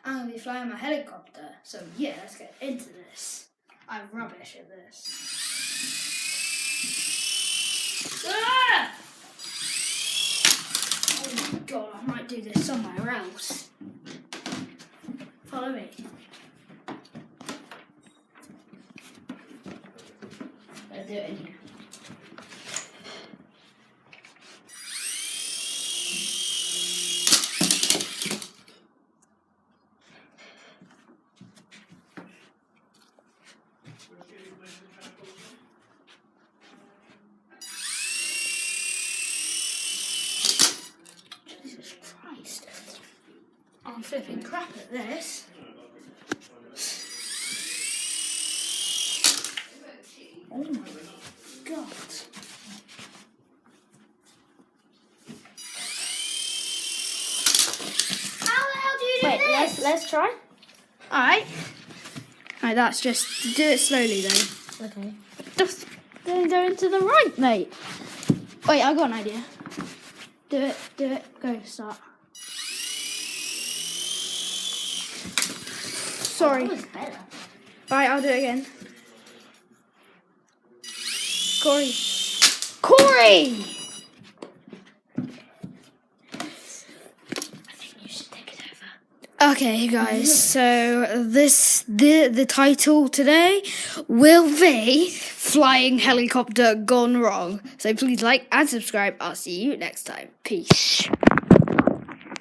I'm going to be flying my helicopter. So yeah, let's get into this. I'm rubbish at this. Ah! Oh my god, I might do this somewhere else. Follow me. Let's do it in here. Jesus Christ. I'm flipping crap at this. Oh my god. How the hell do you do this? Let's try. Alright. Alright, that's just do it slowly though. Okay. Just don't go into the right, mate. Wait, I got an idea. Do it, go, start. Sorry. That was better. Right, I'll do it again. Corey! I think you should take it over. Okay, guys, so the title today will be Flying Helicopter Gone Wrong. So please like and subscribe. I'll see you next time. Peace.